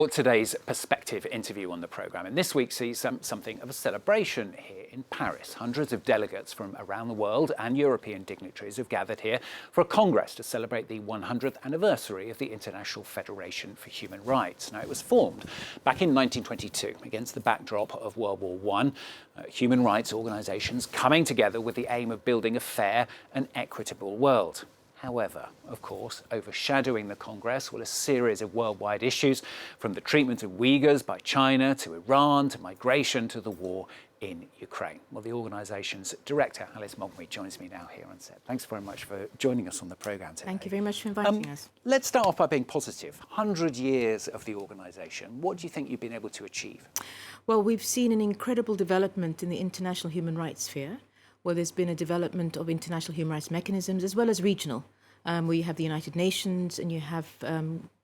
Well, today's Perspective interview on the programme, and this week sees something of a celebration here in Paris. Hundreds of delegates from around the world and European dignitaries have gathered here for a congress to celebrate the 100th anniversary of the International Federation for Human Rights. Now, it was formed back in 1922 against the backdrop of World War I. Human rights organisations coming together with the aim of building a fair and equitable world. However, of course, overshadowing the Congress were a series of worldwide issues, from the treatment of Uighurs by China to Iran to migration to the war in Ukraine. Well, the organisation's director, Alice Mogwe, joins me now here on set. Thanks very much for joining us on the programme today. Thank you very much for inviting us. Let's start off by being positive. 100 years of the organisation. What do you think you've been able to achieve? Well, we've seen an incredible development in the international human rights sphere, where there's been a development of international human rights mechanisms as well as regional. Where you have the United Nations and you have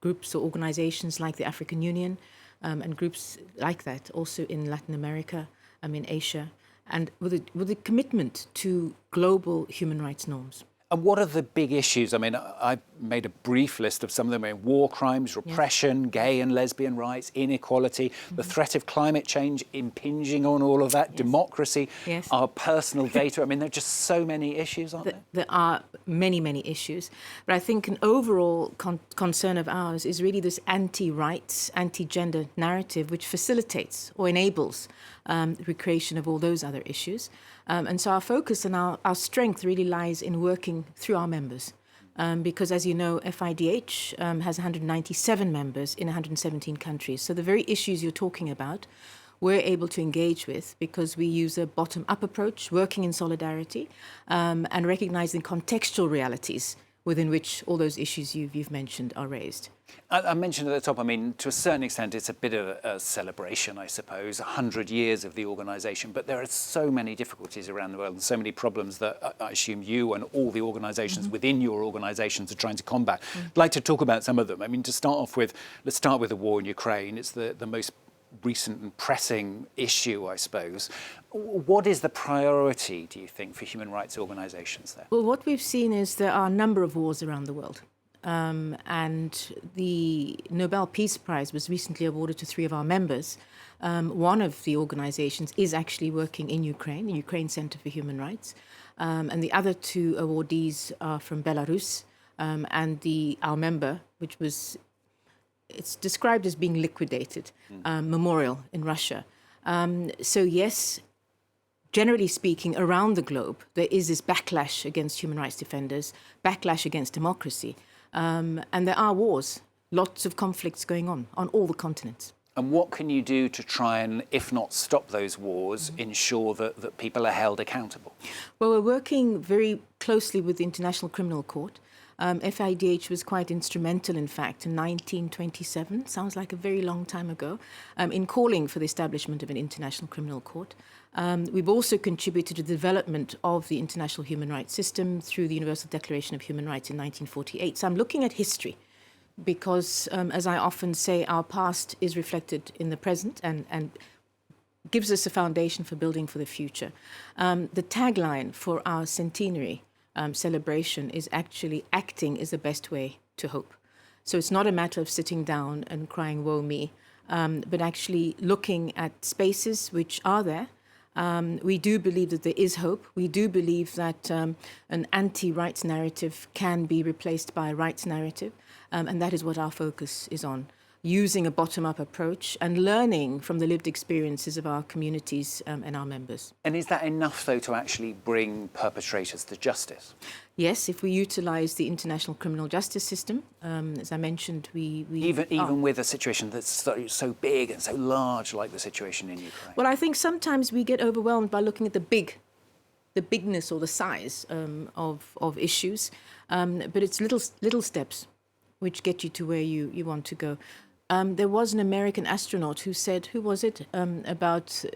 groups or organizations like the African Union and groups like that also in Latin America, in Asia, and with a commitment to global human rights norms. And what are the big issues? I mean, I made a brief list of some of them: war crimes, repression, gay and lesbian rights, inequality, the threat of climate change impinging on all of that, democracy, our personal data. I mean, there are just so many issues, aren't there? There are many, many issues. But I think an overall concern of ours is really this anti-rights, anti-gender narrative, which facilitates or enables the recreation of all those other issues. And so our focus and our strength really lies in working through our members. Because, as you know, FIDH has 197 members in 117 countries. So the very issues you're talking about, we're able to engage with because we use a bottom-up approach, working in solidarity, and recognizing contextual realities within which all those issues you've mentioned are raised. I mentioned at the top, I mean, to a certain extent, it's a bit of a celebration, I suppose, 100 years of the organisation, but there are so many difficulties around the world and so many problems that I assume you and all the organisations within your organisations are trying to combat. I'd like to talk about some of them. I mean, to start off with, let's start with the war in Ukraine. It's the most recent and pressing issue, I suppose. What is the priority, do you think, for human rights organisations there? Well, what we've seen is there are a number of wars around the world. And the Nobel Peace Prize was recently awarded to 3 of our members. One of the organizations is actually working in Ukraine, the Ukraine Center for Human Rights. And the other 2 awardees are from Belarus and our member, which was, it's described as being liquidated, memorial in Russia. So yes, generally speaking, around the globe, there is this backlash against human rights defenders, backlash against democracy. And there are wars, lots of conflicts going on all the continents. And what can you do to try and, if not stop those wars, ensure that people are held accountable? Well, we're working very closely with the International Criminal Court. FIDH was quite instrumental, in fact, in 1927, sounds like a very long time ago, in calling for the establishment of an International Criminal Court. We've also contributed to the development of the international human rights system through the Universal Declaration of Human Rights in 1948. So I'm looking at history because, as I often say, our past is reflected in the present and gives us a foundation for building for the future. The tagline for our Centenary celebration is actually acting is the best way to hope. So it's not a matter of sitting down and crying, woe me, but actually looking at spaces which are there. We do believe that there is hope. We do believe that an anti-rights narrative can be replaced by a rights narrative, and that is what our focus is on, using a bottom-up approach and learning from the lived experiences of our communities and our members. And is that enough, though, to actually bring perpetrators to justice? Yes, if we utilise the international criminal justice system, as I mentioned, we even with a situation that's so big and so large, like the situation in Ukraine. Well, I think sometimes we get overwhelmed by looking at the bigness or the size of issues, but it's little steps which get you to where you want to go. There was an American astronaut who said, who was it, actually,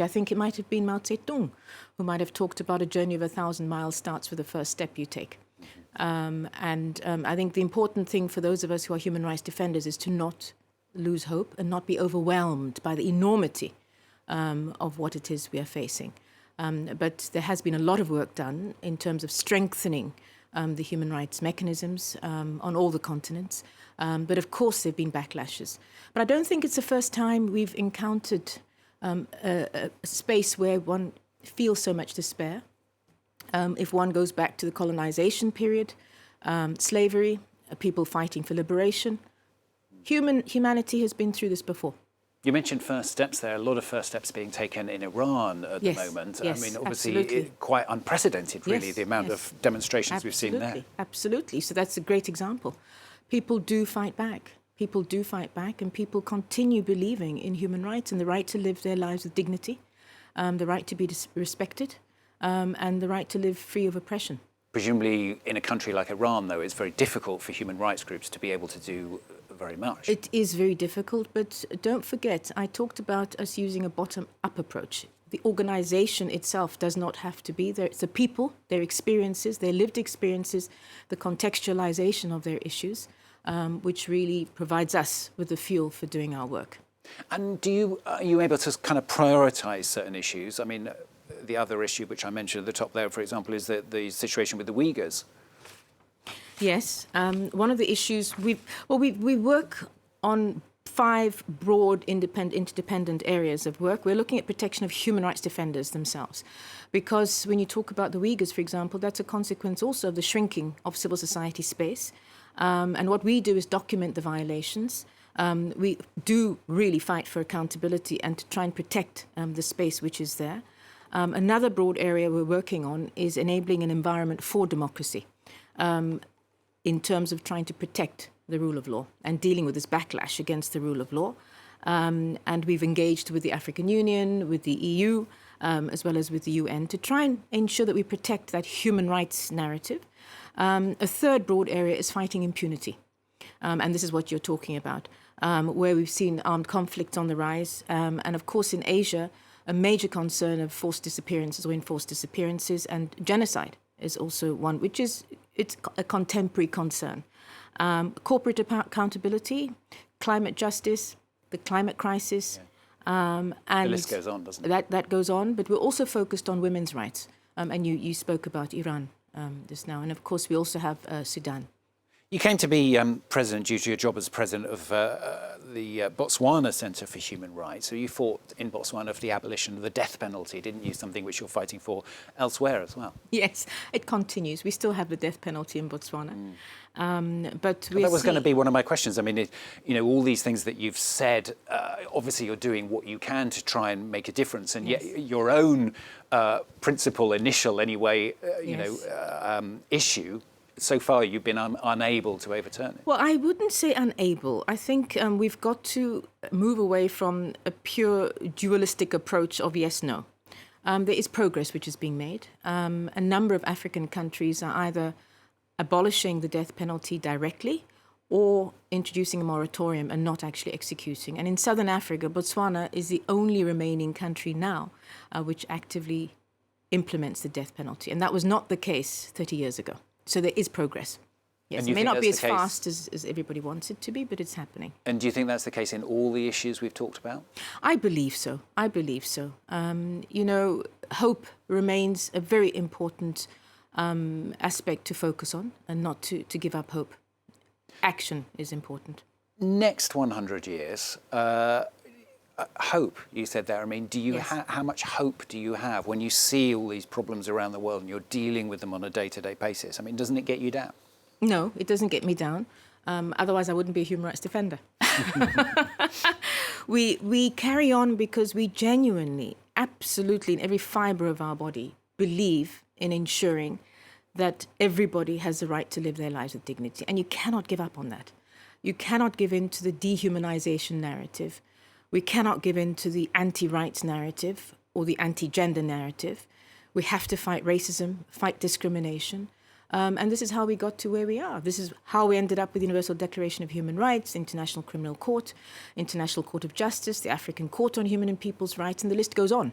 I think it might have been Mao Zedong, who might have talked about a journey of 1,000 miles starts with the first step you take. I think the important thing for those of us who are human rights defenders is to not lose hope and not be overwhelmed by the enormity of what it is we are facing. But there has been a lot of work done in terms of strengthening the human rights mechanisms on all the continents. But of course, there have been backlashes. But I don't think it's the first time we've encountered a space where one feels so much despair. If one goes back to the colonization period, slavery, people fighting for liberation, humanity has been through this before. You mentioned first steps there, a lot of first steps being taken in Iran at the moment. Yes, I mean, obviously, absolutely. Quite unprecedented, really, the amount of demonstrations we've seen there. Absolutely. So that's a great example. People do fight back. People do fight back, and people continue believing in human rights and the right to live their lives with dignity, the right to be respected, and the right to live free of oppression. Presumably, in a country like Iran, though, it's very difficult for human rights groups to be able to do very much. It is very difficult, but don't forget, I talked about us using a bottom-up approach. The organization itself does not have to be there. It's the people, their experiences, their lived experiences, the contextualization of their issues, which really provides us with the fuel for doing our work. And are you able to kind of prioritize certain issues? I mean, the other issue which I mentioned at the top there, for example, is the situation with the Uighurs. Yes, one of the issues we work on 5 broad interdependent areas of work. We're looking at protection of human rights defenders themselves, because when you talk about the Uighurs, for example, that's a consequence also of the shrinking of civil society space. And what we do is document the violations. We do really fight for accountability and to try and protect the space which is there. Another broad area we're working on is enabling an environment for democracy, in terms of trying to protect the rule of law and dealing with this backlash against the rule of law. And we've engaged with the African Union, with the EU, as well as with the UN, to try and ensure that we protect that human rights narrative. A third broad area is fighting impunity. And this is what you're talking about, where we've seen armed conflicts on the rise. And of course, in Asia, a major concern of forced disappearances or enforced disappearances, and genocide is also one, which is it's a contemporary concern. Corporate accountability, climate justice, the climate crisis. And the list goes on, doesn't it? That goes on, but we're also focused on women's rights. And you spoke about Iran just now. And of course, we also have Sudan. You came to be president due to your job as president of the Botswana Centre for Human Rights. So you fought in Botswana for the abolition of the death penalty, didn't you? Something which you're fighting for elsewhere as well. Yes, it continues. We still have the death penalty in Botswana. But that was going to be one of my questions. I mean, all these things that you've said, obviously you're doing what you can to try and make a difference. And yet your own initial anyway, issue, so far you've been unable to overturn it. Well, I wouldn't say unable. I think we've got to move away from a pure dualistic approach of yes-no. There is progress which is being made. A number of African countries are either abolishing the death penalty directly or introducing a moratorium and not actually executing. And in southern Africa, Botswana is the only remaining country now which actively implements the death penalty. And that was not the case 30 years ago. So there is progress. Yes, it may not be as fast as everybody wants it to be, but it's happening. And do you think that's the case in all the issues we've talked about? I believe so. Hope remains a very important aspect to focus on and not to give up hope. Action is important. Next 100 years, hope, you said there. I mean, how much hope do you have when you see all these problems around the world and you're dealing with them on a day-to-day basis? I mean, doesn't it get you down? No, it doesn't get me down. Otherwise, I wouldn't be a human rights defender. We carry on because we genuinely, absolutely, in every fibre of our body, believe in ensuring that everybody has the right to live their lives with dignity. And you cannot give up on that. You cannot give in to the dehumanization narrative. We cannot give in to the anti-rights narrative or the anti-gender narrative. We have to fight racism, fight discrimination. And this is how we got to where we are. This is how we ended up with the Universal Declaration of Human Rights, International Criminal Court, International Court of Justice, the African Court on Human and People's Rights, and the list goes on.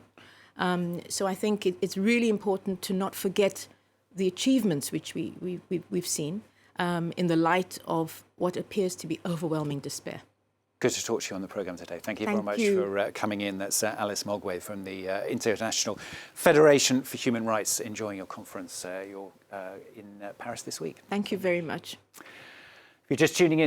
So I think it's really important to not forget the achievements which we've seen in the light of what appears to be overwhelming despair. Good to talk to you on the programme today. Thank you very much for coming in. That's Alice Mogwe from the International Federation for Human Rights, enjoying your conference. You're in Paris this week. Thank you very much. If you're just tuning in,